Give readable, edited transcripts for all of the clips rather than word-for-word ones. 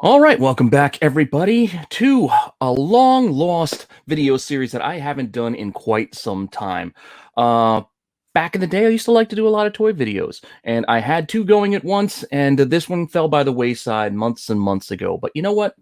All right, welcome back, everybody, to a long lost video series that I haven't done in quite some time. Uh, Back in the day, I used to like to do a lot of toy videos, and I had two going at once, and this one fell by the wayside months and months ago. But you know what?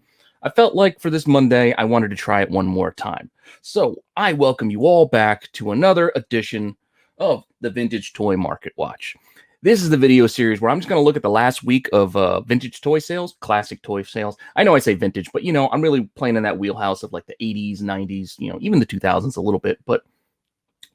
I felt like for this Monday, I wanted to try it one more time. So I welcome you all back to another edition of the Vintage Toy Market Watch. This is the video series where I'm just going to look at the last week of vintage toy sales, classic toy sales. I know I say vintage, but, I'm really playing in that wheelhouse of like the 80s, 90s, even the 2000s a little bit. But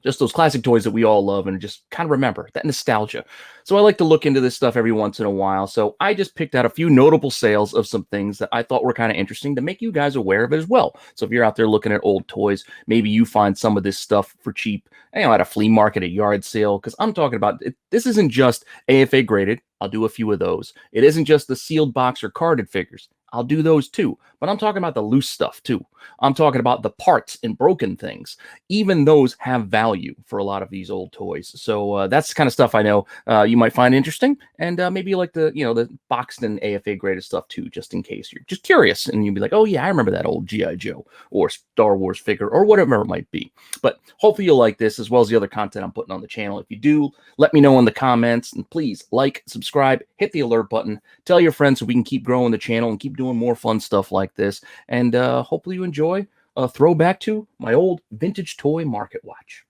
just those classic toys that we all love and just kind of remember that nostalgia. So I like to look into this stuff every once in a while. So I just picked out a few notable sales of some things that I thought were kind of interesting to make you guys aware of it as well. So if you're out there looking at old toys, maybe you find some of this stuff for cheap, at a flea market, a yard sale, because I'm talking about it. This isn't just AFA graded. I'll do a few of those. It isn't just the sealed box or carded figures. I'll do those too. But I'm talking about the loose stuff too. I'm talking about the parts and broken things. Even those have value for a lot of these old toys. So that's the kind of stuff I know you might find interesting. And maybe you like the boxed and AFA graded stuff too, just in case you're just curious. And you'd be like, oh yeah, I remember that old G.I. Joe or Star Wars figure or whatever it might be. But hopefully you'll like this as well as the other content I'm putting on the channel. If you do, let me know in the comments. And please like, subscribe, hit the alert button, tell your friends so we can keep growing the channel and keep doing more fun stuff like this. And hopefully you enjoy a throwback to my old vintage toy market watch.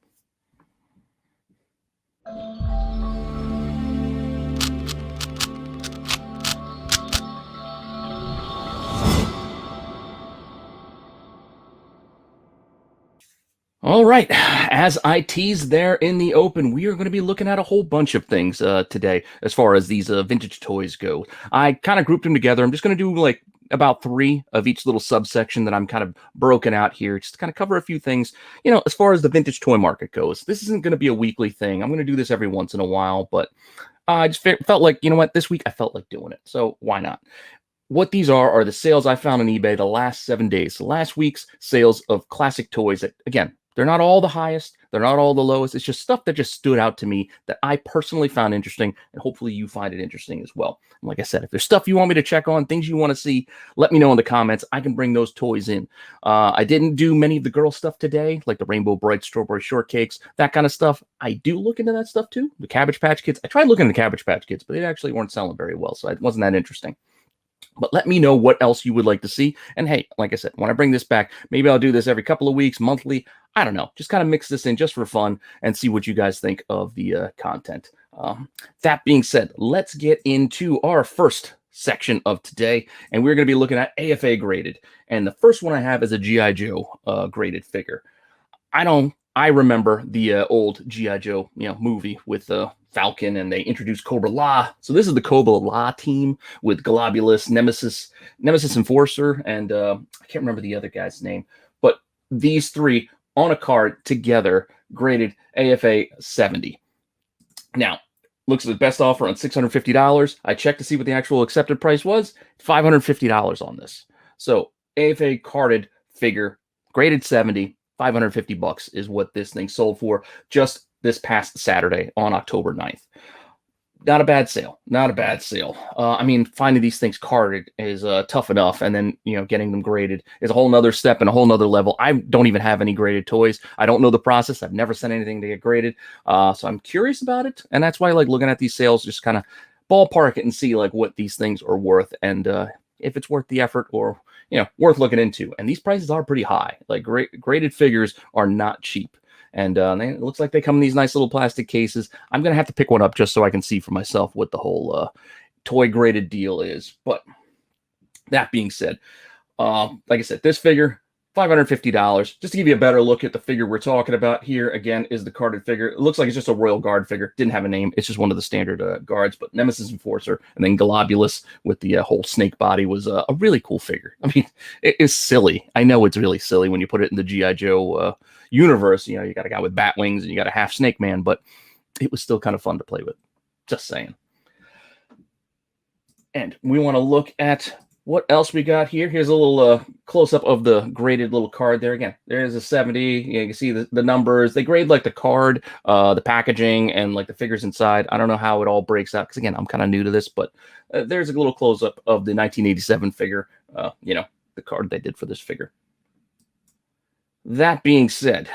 All right, as I teased there in the open, we are going to be looking at a whole bunch of things today as far as these vintage toys go. I kind of grouped them together. I'm just going to do like about 3 of each little subsection that I'm kind of broken out here, just to kind of cover a few things, as far as the vintage toy market goes. This isn't going to be a weekly thing. I'm going to do this every once in a while, but I just felt like, this week I felt like doing it. So why not? What these are the sales I found on eBay the last 7 days. So last week's sales of classic toys that, again, they're not all the highest. They're not all the lowest. It's just stuff that just stood out to me that I personally found interesting, and hopefully you find it interesting as well. And like I said, if there's stuff you want me to check on, things you want to see, let me know in the comments. I can bring those toys in. I didn't do many of the girl stuff today, like the Rainbow Bright Strawberry Shortcakes, that kind of stuff. I do look into that stuff too. The Cabbage Patch Kids. I tried looking at the Cabbage Patch Kids, but they actually weren't selling very well, so it wasn't that interesting. But let me know what else you would like to see. And hey, like I said, when I bring this back, maybe I'll do this every couple of weeks, monthly. I don't know. Just kind of mix this in just for fun and see what you guys think of the content. That being said, let's get into our first section of today. And we're going to be looking at AFA graded. And the first one I have is a G.I. Joe graded figure. I remember the old G.I. Joe, movie with Falcon, and they introduced Cobra La. So this is the Cobra La team with Globulus, Nemesis Enforcer, and I can't remember the other guy's name. But these 3 on a card together, graded AFA 70. Now, looks at the best offer on $650. I checked to see what the actual accepted price was. $550 on this. So AFA carded figure, graded 70. $550 is what this thing sold for just this past Saturday on October 9th. Not a bad sale. Not a bad sale. I mean, finding these things carded is tough enough. And then, getting them graded is a whole nother step and a whole nother level. I don't even have any graded toys. I don't know the process. I've never sent anything to get graded. So I'm curious about it. And that's why I like looking at these sales, just kind of ballpark it and see like what these things are worth. And if it's worth the effort or, worth looking into. And these prices are pretty high. Like graded figures are not cheap. And it looks like they come in these nice little plastic cases. I'm going to have to pick one up just so I can see for myself what the whole toy graded deal is. But that being said, like I said, this figure, $550. Just to give you a better look at the figure we're talking about here, again, is the carded figure. It looks like it's just a Royal Guard figure. Didn't have a name. It's just one of the standard guards. But Nemesis Enforcer and then Globulus with the whole snake body was a really cool figure. I mean, it is silly. I know it's really silly when you put it in the G.I. Joe universe. You got a guy with bat wings and you got a half snake man, but it was still kind of fun to play with. Just saying. And we want to look at What else we got here? Here's a little close-up of the graded little card there. Again, there is a 70. You can see the numbers. They grade like the card, the packaging, and like the figures inside. I don't know how it all breaks out because, again, I'm kind of new to this, but there's a little close-up of the 1987 figure, the card they did for this figure. That being said,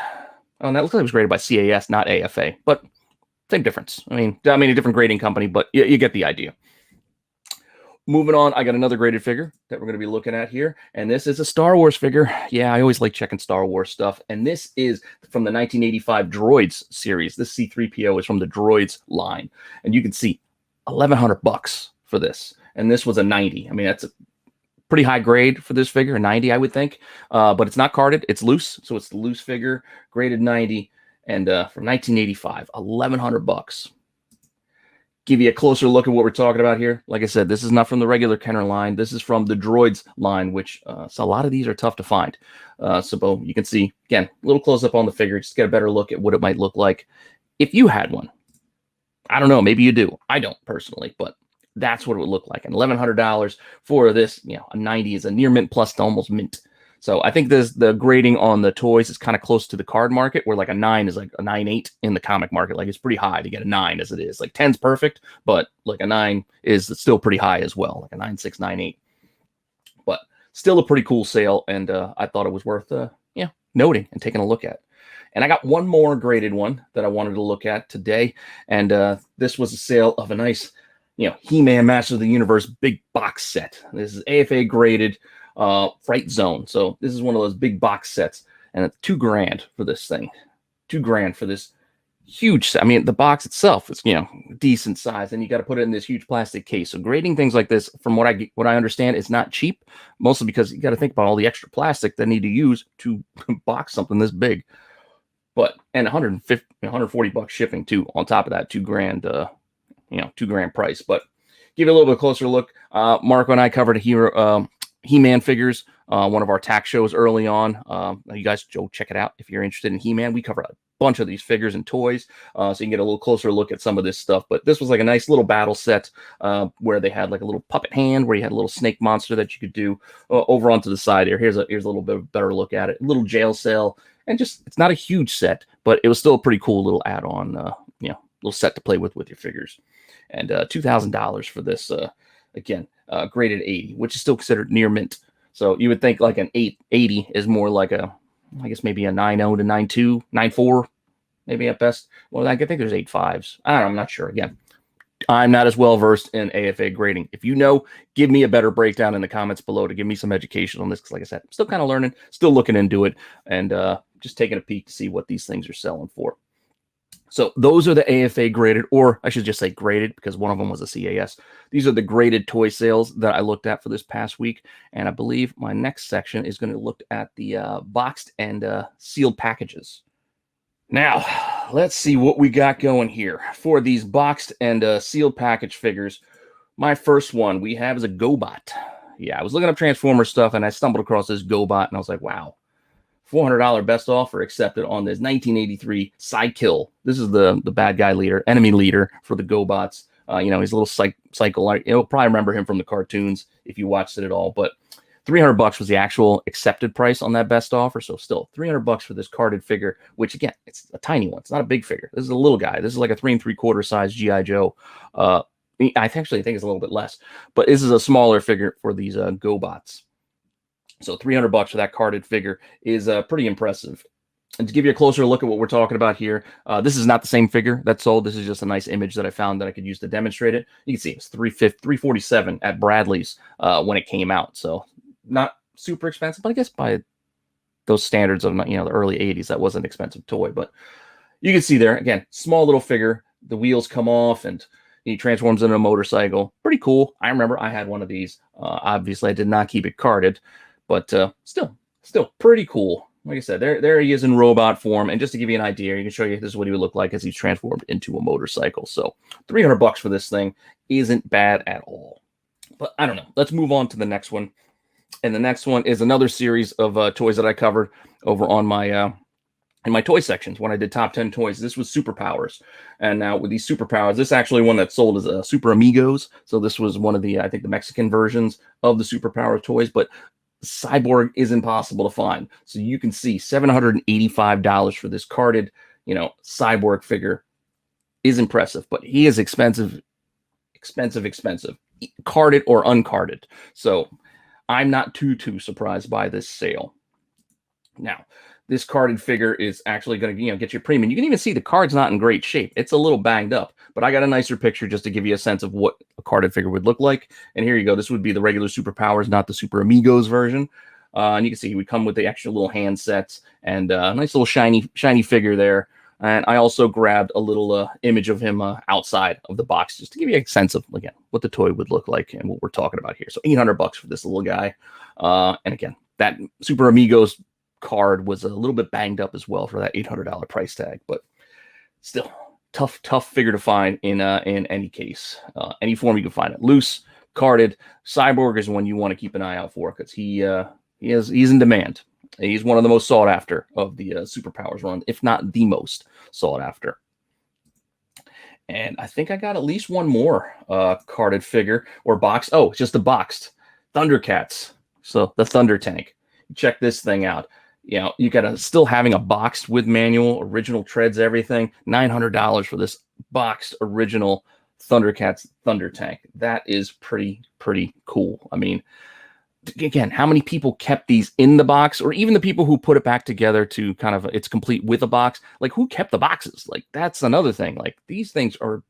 that looks like it was graded by CAS, not AFA, but same difference. I mean, a different grading company, but you get the idea. Moving on, I got another graded figure that we're going to be looking at here, and this is a Star Wars figure. Yeah, I always like checking Star Wars stuff, and this is from the 1985 Droids series. This C-3PO is from the Droids line, and you can see $1,100 for this, and this was a 90. I mean, that's a pretty high grade for this figure, a 90, I would think, but it's not carded. It's loose, so it's the loose figure, graded 90, and from 1985, $1,100. Give you a closer look at what we're talking about here. Like I said, this is not from the regular Kenner line. This is from the Droids line, which so a lot of these are tough to find. So you can see, again, a little close up on the figure, just get a better look at what it might look like if you had one. I don't know. Maybe you do. I don't personally, but that's what it would look like. And $1,100 for this, a 90 is a near mint plus to almost mint. So I think the grading on the toys is kind of close to the card market, where like a 9 is like a 9.8 in the comic market. Like it's pretty high to get a 9 as it is. Like 10's perfect, but like a 9 is still pretty high as well, like a 9.6, 9.8. But still a pretty cool sale, and I thought it was worth noting and taking a look at. And I got one more graded one that I wanted to look at today, and this was a sale of a nice, He-Man Masters of the Universe big box set. This is AFA graded. Fright Zone. So this is one of those big box sets, and it's $2,000 for this thing. $2,000 for this huge set. I mean, the box itself is decent size, and you got to put it in this huge plastic case. So grading things like this, from what I understand, is not cheap. Mostly because you got to think about all the extra plastic they need to use to box something this big. But and $140 shipping too on top of that $2,000. $2,000 price. But give it a little bit closer look. Marco and I covered He-Man figures, one of our tack shows early on. You guys go check it out if you're interested in He-Man. We cover a bunch of these figures and toys, so you can get a little closer look at some of this stuff. But this was like a nice little battle set where they had like a little puppet hand, where you had a little snake monster that you could do over onto the side here. Here's a little bit better look at it. A little jail cell, and just it's not a huge set, but it was still a pretty cool little add-on, little set to play with your figures. And $2,000 for this. Again, graded 80, which is still considered near mint. So you would think like an 880 is more like I guess maybe a 9.0 to 9.2, 9.4, maybe at best. Well, I think there's 8.5s. I don't know. I'm not sure. Again, I'm not as well versed in AFA grading. If you know, give me a better breakdown in the comments below to give me some education on this. Because like I said, I'm still kind of learning, still looking into it, and just taking a peek to see what these things are selling for. So those are the AFA graded, or I should just say graded, because one of them was a CAS. These are the graded toy sales that I looked at for this past week. And I believe my next section is going to look at the boxed and sealed packages. Now, let's see what we got going here for these boxed and sealed package figures. My first one we have is a GoBot. Yeah, I was looking up Transformers stuff, and I stumbled across this GoBot, and I was like, wow. $400 best offer accepted on this 1983 Psykill. This is the bad guy leader, enemy leader for the GoBots. He's a little cycle. You'll probably remember him from the cartoons if you watched it at all. But $300 was the actual accepted price on that best offer. So still $300 for this carded figure, which again, it's a tiny one. It's not a big figure. This is a little guy. This is like a 3 3/4 size GI Joe. I actually think it's a little bit less, but this is a smaller figure for these GoBots. So $300 for that carded figure is pretty impressive. And to give you a closer look at what we're talking about here, this is not the same figure that's sold. This is just a nice image that I found that I could use to demonstrate it. You can see it's $347 at Bradley's when it came out. So not super expensive, but I guess by those standards of the early 80s, that was an expensive toy. But you can see there, again, small little figure. The wheels come off and he transforms into a motorcycle. Pretty cool. I remember I had one of these. Obviously, I did not keep it carded. But still pretty cool. Like I said, there he is in robot form. And just to give you an idea, you can show you this is what he would look like as he's transformed into a motorcycle. So $300 for this thing isn't bad at all. But I don't know. Let's move on to the next one. And the next one is another series of toys that I covered over on my in my toy sections when I did top 10 toys, this was superpowers. And now with these superpowers, this actually one that sold as a Super Amigos. So this was one of the, I think, the Mexican versions of the superpower toys. But Cyborg is impossible to find. So you can see $785 for this carded, Cyborg figure is impressive, but he is expensive, carded or uncarded. So I'm not too surprised by this sale. Now, this carded figure is actually going to, get you a premium. You can even see the card's not in great shape. It's a little banged up, but I got a nicer picture just to give you a sense of what a carded figure would look like. And here you go. This would be the regular superpowers, not the Super Amigos version. And you can see he would come with the extra little handsets and a nice little shiny figure there. And I also grabbed a little image of him outside of the box just to give you a sense of, again, what the toy would look like and what we're talking about here. So $800 for this little guy. And again, that Super Amigos card was a little bit banged up as well for that $800 price tag, but still tough figure to find in any case, any form you can find it. Loose, carded, Cyborg is one you want to keep an eye out for because he's in demand. He's one of the most sought after of the superpowers run, if not the most sought after. And I think I got at least one more carded figure or box. Oh, it's just a boxed Thundercats. So the Thunder Tank. Check this thing out. You got still having a boxed with manual, original treads, everything. $900 for this boxed original Thundercats Thunder Tank. That is pretty cool. I mean, again, how many people kept these in the box, or even the people who put it back together to kind of it's complete with a box? Like, who kept the boxes? Like, that's another thing. Like, these things are,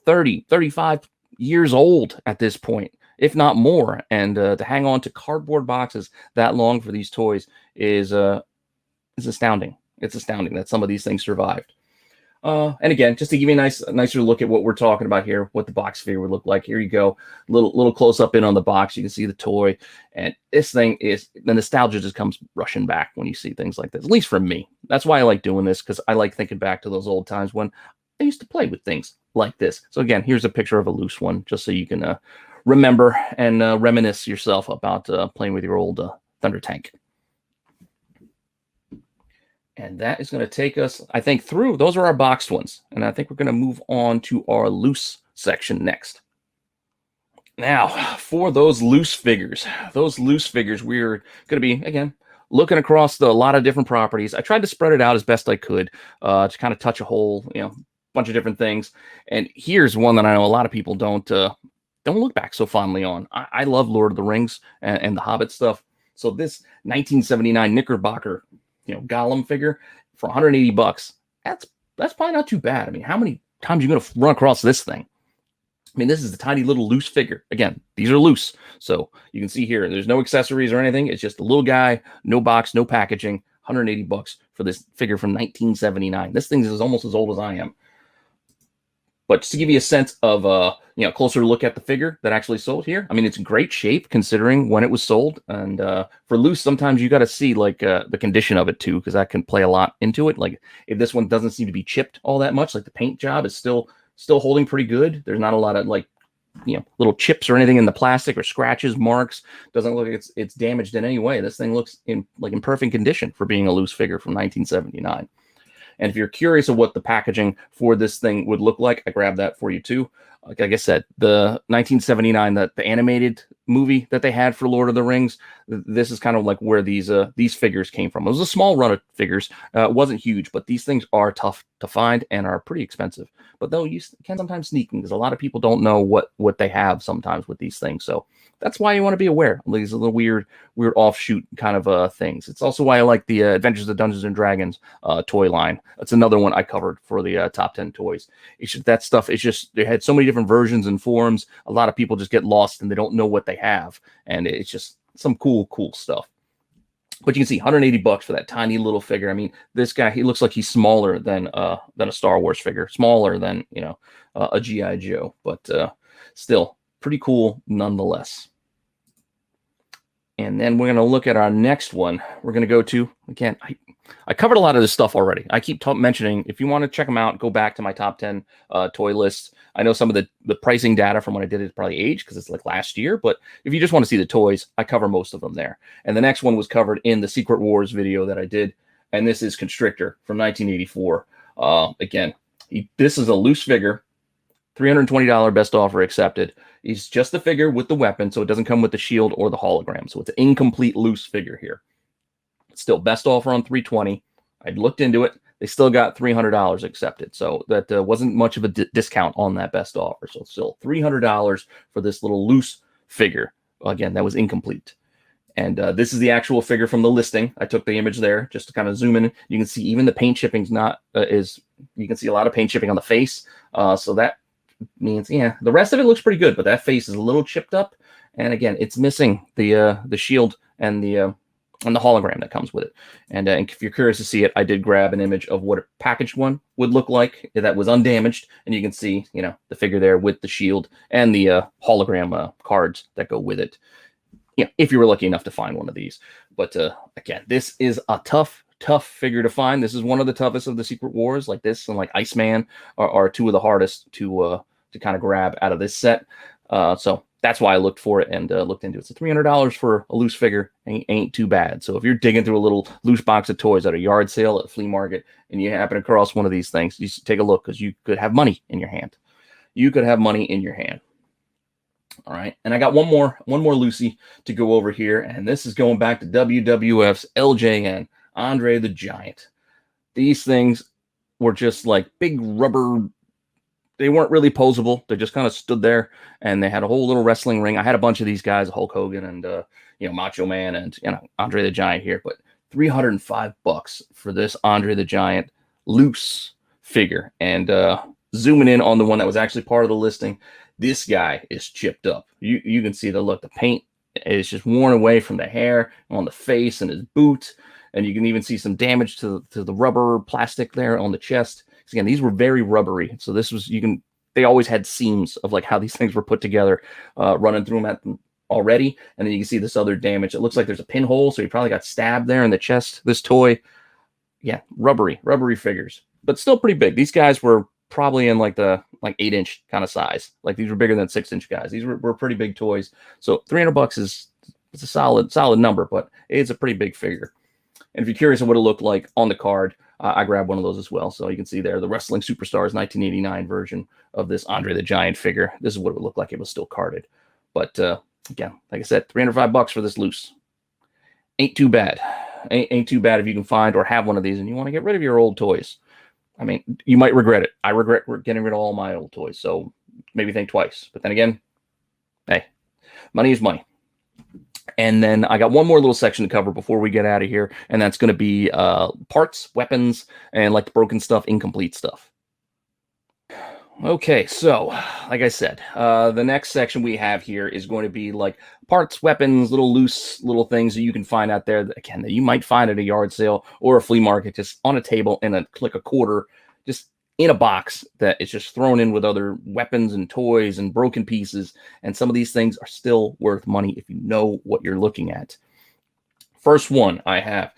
30, 35 years old at this point, if not more. And to hang on to cardboard boxes that long for these toys is astounding. It's astounding that some of these things survived. And again, just to give you a nicer look at what we're talking about here, what the box figure would look like. Here you go, little close up in on the box. You can see the toy, and this thing is the nostalgia just comes rushing back when you see things like this. At least for me, that's why I like doing this, because I like thinking back to those old times when I used to play with things like this. So again, here's a picture of a loose one, just so you can remember and reminisce yourself about playing with your old Thunder Tank. And that is going to take us, I think, through. Those are our boxed ones. And I think we're going to move on to our loose section next. Now, for those loose figures, we're going to be, again, looking across a lot of different properties. I tried to spread it out as best I could to kind of touch a whole, bunch of different things. And here's one that I know a lot of people don't look back so fondly on. I love Lord of the Rings and the Hobbit stuff. So this 1979 Knickerbocker Gollum figure for $180. That's probably not too bad. I mean, how many times are you going to run across this thing? I mean, this is a tiny little loose figure. Again, these are loose. So you can see here, there's no accessories or anything. It's just a little guy, no box, no packaging, $180 for this figure from 1979. This thing is almost as old as I am. But just to give you a sense of closer look at the figure that actually sold here, I mean, it's in great shape considering when it was sold. And for loose, sometimes you got to see like the condition of it too, because that can play a lot into it. Like if this one doesn't seem to be chipped all that much, like the paint job is still holding pretty good. There's not a lot of like little chips or anything in the plastic or scratches, marks. Doesn't look like it's damaged in any way. This thing looks in perfect condition for being a loose figure from 1979. And if you're curious of what the packaging for this thing would look like, I grabbed that for you too. Like I said, the 1979, the animated movie that they had for Lord of the Rings, this is kind of like where these figures came from. It was a small run of figures. It wasn't huge, but these things are tough to find and are pretty expensive. But though you can sometimes sneak them because a lot of people don't know what they have sometimes with these things. So that's why you want to be aware of these little weird offshoot kind of things. It's also why I like the Adventures of Dungeons and Dragons toy line. That's another one I covered for the top 10 toys. It's just that stuff. It's just they had so many different versions and forms. A lot of people just get lost and they don't know what they have, and it's just some cool stuff. But you can see $180 for that tiny little figure. I mean, this guy, he looks like he's smaller than a Star Wars figure, smaller than a G.I. Joe, but still pretty cool nonetheless. And then we're going to look at our next one. We're going to go to, again, I covered a lot of this stuff already. I keep mentioning, if you want to check them out, go back to my top 10 toy list. I know some of the pricing data from when I did it probably aged because it's like last year. But if you just want to see the toys, I cover most of them there. And the next one was covered in the Secret Wars video that I did. and this is Constrictor from 1984. Again, this is a loose figure, $320 best offer accepted. He's just the figure with the weapon, so it doesn't come with the shield or the hologram. So it's an incomplete loose figure here. Still best offer on $320. I looked into it. They still got $300 accepted. So that wasn't much of a discount on that best offer. So still $300 for this little loose figure. Again, that was incomplete. And this is the actual figure from the listing. I took the image there just to kind of zoom in. You can see even the paint chipping's not you can see a lot of paint chipping on the face. So that means, yeah, the rest of it looks pretty good, but that face is a little chipped up. And again, it's missing the shield and the hologram that comes with it. And if you're curious to see it, I did grab an image of what a packaged one would look like that was undamaged. And you can see, the figure there with the shield and the hologram cards that go with it. If you were lucky enough to find one of these. But again, this is a tough figure to find. This is one of the toughest of the Secret Wars. Like this and like Iceman are two of the hardest to kind of grab out of this set. So that's why I looked for it and looked into it. So $300 for a loose figure ain't too bad. So if you're digging through a little loose box of toys at a yard sale at a flea market and you happen across one of these things, you should take a look because you could have money in your hand. You could have money in your hand. All right, and I got one more Lucy to go over here, and this is going back to WWF's LJN, Andre the Giant. These things were just like big rubber. They weren't really posable. They just kind of stood there, and they had a whole little wrestling ring. I had a bunch of these guys, Hulk Hogan and Macho Man and Andre the Giant here, but $305 for this Andre the Giant loose figure. And zooming in on the one that was actually part of the listing, this guy is chipped up. You can see the paint is just worn away from the hair on the face and his boot. And you can even see some damage to the rubber plastic there on the chest. Again, these were very rubbery. So this was, they always had seams of like how these things were put together, running through them at them already. And then you can see this other damage. It looks like there's a pinhole. So he probably got stabbed there in the chest. This toy, yeah, rubbery figures, but still pretty big. These guys were probably in like 8-inch kind of size. Like these were bigger than 6-inch guys. These were pretty big toys. So $300 it's a solid number, but it's a pretty big figure. And if you're curious on what it looked like on the card, I grabbed one of those as well. So you can see there the Wrestling Superstars 1989 version of this Andre the Giant figure. This is what it would look like. It was still carded. But again, like I said, $305 for this loose. Ain't too bad. Ain't too bad if you can find or have one of these and you want to get rid of your old toys. I mean, you might regret it. I regret getting rid of all my old toys. So maybe think twice. But then again, hey, money is money. And then I got one more little section to cover before we get out of here. And that's going to be parts, weapons, and like the broken stuff, incomplete stuff. Okay, so like I said, the next section we have here is going to be like parts, weapons, loose little things that you can find out there that, again, that you might find at a yard sale or a flea market, just on a table in a quarter, just in a box that is just thrown in with other weapons and toys and broken pieces. And some of these things are still worth money if you know what you're looking at. First one I have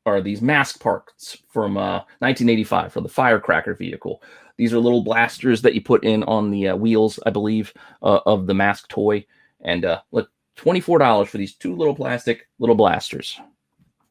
are these mask parts from 1985 for the Firecracker vehicle. These are little blasters that you put in on the wheels, I believe, of the mask toy. And look, $24 for these two little plastic little blasters.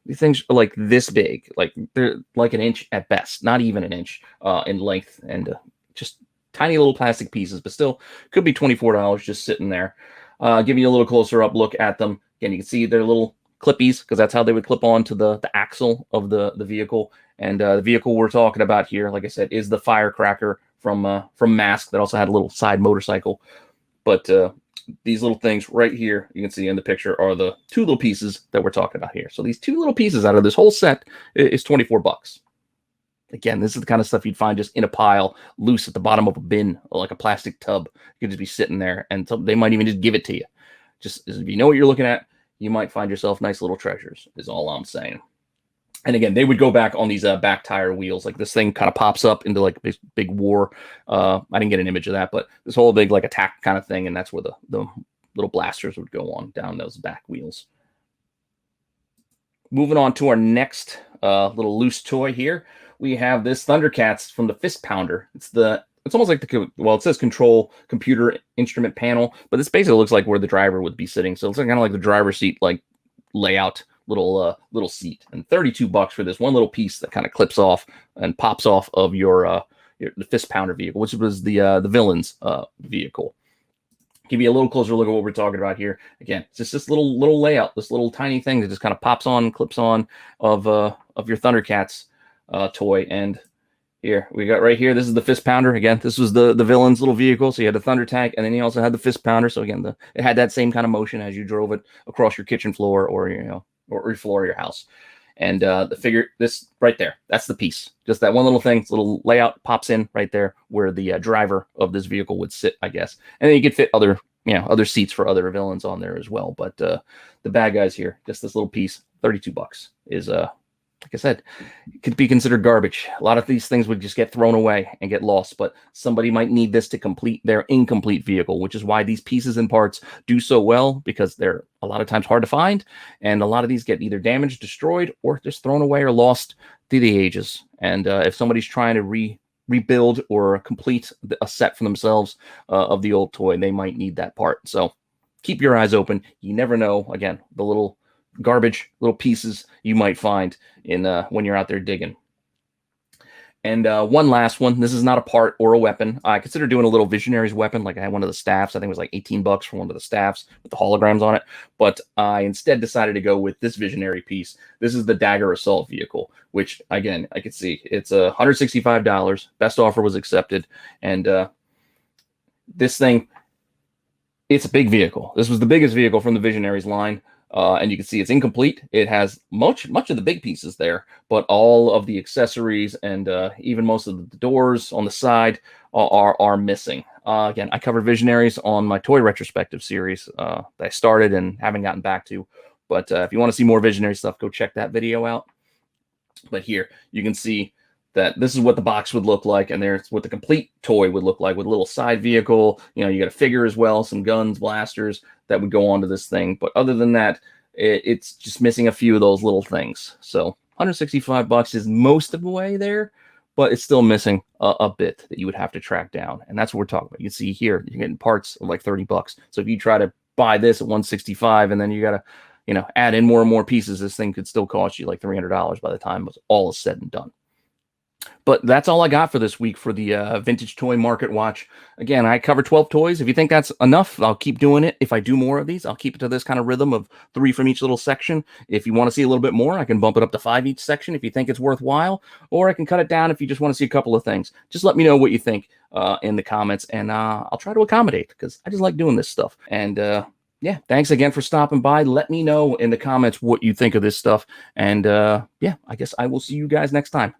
These things are like this big, like they're like an inch at best, not even an inch in length, and just tiny little plastic pieces, but still could be $24 just sitting there. Giving you a little closer up look at them. Again, you can see they're little clippies because that's how they would clip on to the axle of the vehicle. And the vehicle we're talking about here, like I said, is the Firecracker from Mask that also had a little side motorcycle. But these little things right here, you can see in the picture, are the two little pieces that we're talking about here. So these two little pieces out of this whole set is $24. Again, this is the kind of stuff you'd find just in a pile, loose at the bottom of a bin, or like a plastic tub. You could just be sitting there, and they might even just give it to you. Just if you know what you're looking at, you might find yourself nice little treasures, is all I'm saying. And again, they would go back on these back tire wheels. Like this thing kind of pops up into like this big war. I didn't get an image of that, but this whole big like attack kind of thing. And that's where the little blasters would go on down those back wheels. Moving on to our next little loose toy here. We have this Thundercats from the Fist Pounder. It's almost like it says control computer instrument panel, but this basically looks like where the driver would be sitting. So it's kind of like the driver's seat like layout little seat, and 32 bucks for this one little piece that kind of clips off and pops off of the fist pounder vehicle, which was the villain's vehicle. Give you a little closer look at what we're talking about here. Again, it's just this little layout, this little tiny thing that just kind of pops on, clips on of your Thundercats toy. And here we got right here. This is the fist pounder. Again, this was the villain's little vehicle. So you had the Thunder Tank, and then you also had the fist pounder. So again, it had that same kind of motion as you drove it across your kitchen floor or your floor of your house. And the figure, this right there, that's the piece. Just that one little thing, this little layout pops in right there where the driver of this vehicle would sit, I guess. And then you could fit other seats for other villains on there as well. But the bad guys here, just this little piece, 32 bucks is like I said, it could be considered garbage. A lot of these things would just get thrown away and get lost, but somebody might need this to complete their incomplete vehicle, which is why these pieces and parts do so well, because they're a lot of times hard to find, and a lot of these get either damaged, destroyed, or just thrown away or lost through the ages. And if somebody's trying to rebuild or complete a set for themselves of the old toy, they might need that part. So keep your eyes open. You never know, again, the little garbage little pieces you might find in when you're out there digging. And one last one. This is not a part or a weapon. I consider doing a little Visionaries weapon. Like I had one of the staffs. I think it was like 18 bucks for one of the staffs with the holograms on it. But I instead decided to go with this Visionary piece. This is the Dagger Assault Vehicle, which again, I could see it's $165. Best offer was accepted. And this thing, it's a big vehicle. This was the biggest vehicle from the Visionaries line. And you can see it's incomplete. It has much of the big pieces there, but all of the accessories and even most of the doors on the side are missing. Again, I covered Visionaries on my toy retrospective series that I started and haven't gotten back to. But if you want to see more Visionary stuff, go check that video out. But here you can see that this is what the box would look like, and there's what the complete toy would look like with a little side vehicle. You got a figure as well, some guns, blasters that would go onto this thing. But other than that, it's just missing a few of those little things. So $165 is most of the way there, but it's still missing a bit that you would have to track down. And that's what we're talking about. You can see here, you're getting parts of like 30 bucks. So if you try to buy this at 165 and then you got to, add in more and more pieces, this thing could still cost you like $300 by the time all is said and done. But that's all I got for this week for the Vintage Toy Market Watch. Again, I covered 12 toys. If you think that's enough, I'll keep doing it. If I do more of these, I'll keep it to this kind of rhythm of 3 from each little section. If you want to see a little bit more, I can bump it up to 5 each section if you think it's worthwhile, or I can cut it down if you just want to see a couple of things. Just let me know what you think in the comments, and I'll try to accommodate, because I just like doing this stuff. And yeah, thanks again for stopping by. Let me know in the comments what you think of this stuff. And yeah, I guess I will see you guys next time.